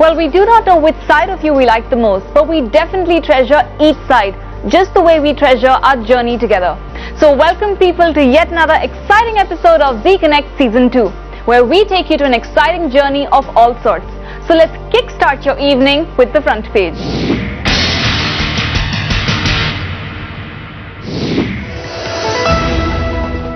Well, we do not know which side of you we like the most, but we definitely treasure each side, just the way we treasure our journey together. So welcome people to yet another exciting episode of Zee Connect Season 2, where we take you to an exciting journey of all sorts. So let's kickstart your evening with the front page.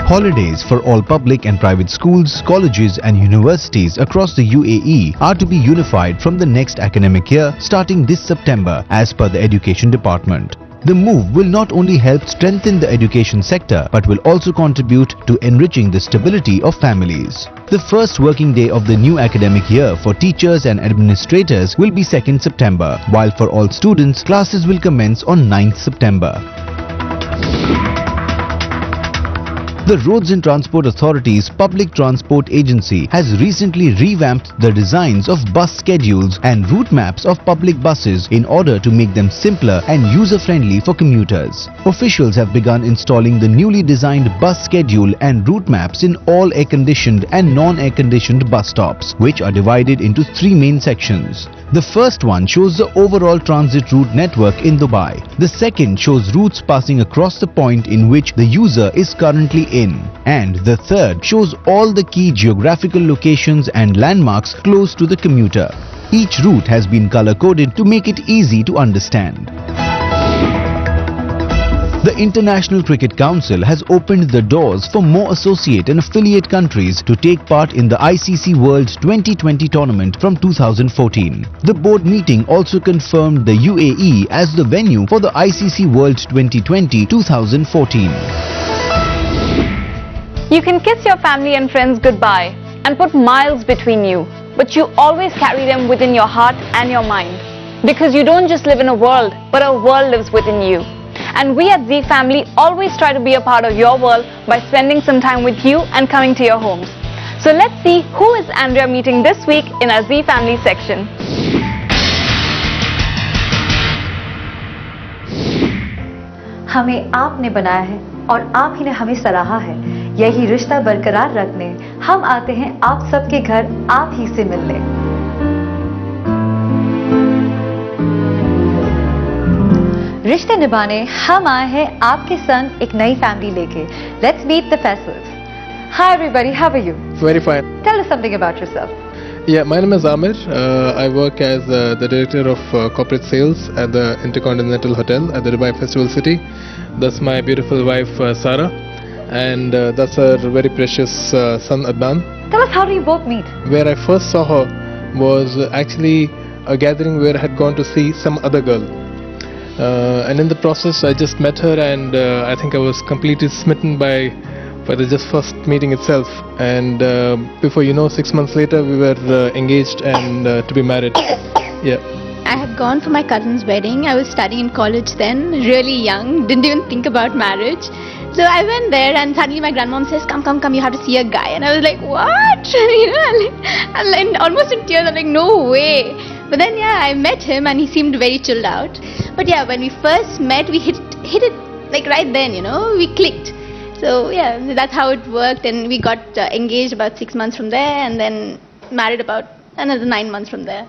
Holidays for all public and private schools, colleges and universities across the UAE are to be unified from the next academic year starting this September as per the Education Department. The move will not only help strengthen the education sector but will also contribute to enriching the stability of families. The first working day of the new academic year for teachers and administrators will be 2nd September, while for all students classes will commence on 9th September. The Roads and Transport Authority's Public Transport Agency has recently revamped the designs of bus schedules and route maps of public buses in order to make them simpler and user-friendly for commuters. Officials have begun installing the newly designed bus schedule and route maps in all air-conditioned and non-air-conditioned bus stops, which are divided into 3 main sections. The first one shows the overall transit route network in Dubai. The second shows routes passing across the point in which the user is currently in. And the third shows all the key geographical locations and landmarks close to the commuter. Each route has been color-coded to make it easy to understand. The International Cricket Council has opened the doors for more associate and affiliate countries to take part in the ICC World 2020 tournament from 2014. The board meeting also confirmed the UAE as the venue for the ICC World 2020 2014. You can kiss your family and friends goodbye and put miles between you, but you always carry them within your heart and your mind. Because you don't just live in a world, but a world lives within you. And we at Zee Family always try to be a part of your world by spending some time with you and coming to your homes. So let's see who is Andrea meeting this week in our Zee Family section. हमें आपने बनाया है और आप ही ने हमें सराहा है। यही रिश्ता बरकरार रखने हम आते हैं आप सबके घर आप ही से मिलने। रिश्ते निभाने हम आए हैं आपके संग एक नई फैमिली लेके। Let's meet the Faisals. Hi everybody, how are you? Very fine. Tell us something about yourself. Yeah, my name is Amir. I work as the director of corporate sales at the Intercontinental Hotel at the Dubai Festival City. That's my beautiful wife Sarah, and that's her very precious son Adnan. Tell us, how do you both meet? Where I first saw her was actually a gathering where I had gone to see some other girl. And in the process I just met her, and I think I was completely smitten by the just first meeting itself, and before you know, 6 months later we were engaged and to be married. Yeah. I had gone for my cousin's wedding. I was studying in college then, really young, didn't even think about marriage. So I went there, and suddenly my grandmom says, come, you have to see a guy. And I was like, what? I'm like almost in tears. I'm like, no way. But then yeah, I met him and he seemed very chilled out. But yeah, when we first met, we hit it like right then, we clicked. So yeah, that's how it worked, and we got engaged about 6 months from there, and then married about another 9 months from there.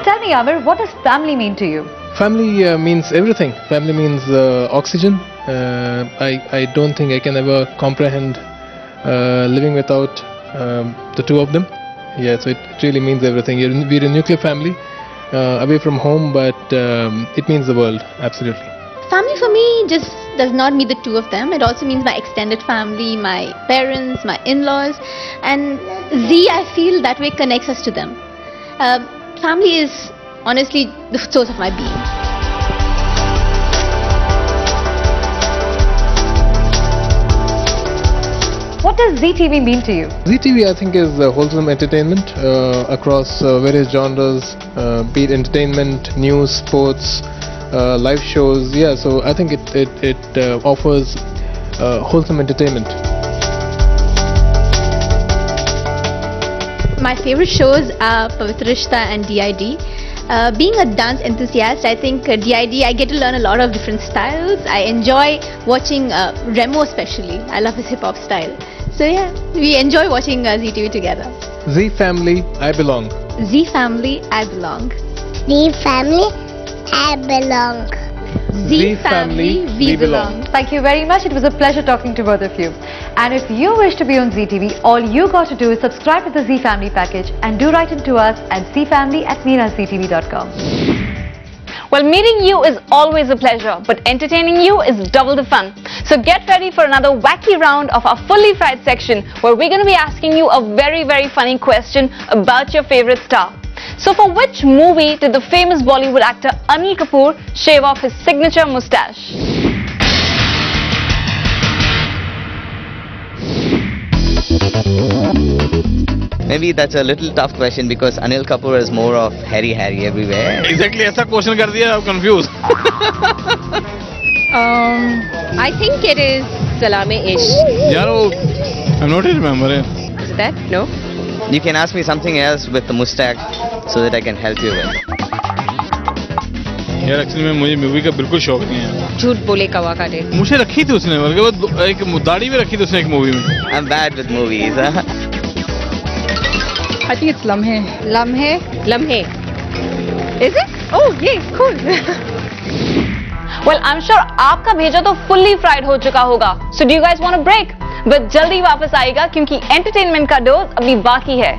Tell me, Amir, what does family mean to you? Family means everything. Family means oxygen. I don't think I can ever comprehend living without the two of them. Yeah, so it really means everything. We're a nuclear family, away from home, but it means the world, absolutely. Family for me just does not mean the two of them. It also means my extended family, my parents, my in-laws, and Zee, I feel that way connects us to them. Family is honestly the source of my being. What does Zee TV mean to you? Zee TV, I think, is wholesome entertainment across various genres, be it entertainment, news, sports, live shows. Yeah, so I think it offers wholesome entertainment. My favorite shows are Pavitra Rishta and DID. Being a dance enthusiast, I think DID, I get to learn a lot of different styles. I enjoy watching Remo especially. I love his hip hop style. So yeah, we enjoy watching ZTV together. Z Family, I Belong. Z Family, I belong. The family, I belong. Z Family, we belong. Thank you very much. It was a pleasure talking to both of you. And if you wish to be on ZTV, all you got to do is subscribe to the Z Family package and do write into us at zfamily@meenaztv.com. Well, meeting you is always a pleasure, but entertaining you is double the fun. So get ready for another wacky round of our Fully Fried section, where we're going to be asking you a very, very funny question about your favorite star. So for which movie did the famous Bollywood actor Anil Kapoor shave off his signature moustache? Maybe that's a little tough question because Anil Kapoor is more of Harry everywhere. Exactly ऐसा question कर दिया आप confuse I think it is Salame-ish. यार वो I'm not remembering. Is that? No? You can ask me something else with the mustache so that I can help you with. यार actually में मुझे movie का बिल्कुल शौक नहीं है. झूठ बोले कवा काटे. मुझे रखी थी उसने बल्कि वो एक दाढ़ी भी रखी थी उसने एक मूवी में. I'm bad with movies. Huh? I think it's Lamhe. Lamhe? Lamhe. Is it? Oh, yay, cool. Well, I'm sure आपका भेजा तो fully fried हो चुका होगा. So do you guys want a break? But जल्दी वापस आएगा क्योंकि entertainment का डोज अभी बाकी है.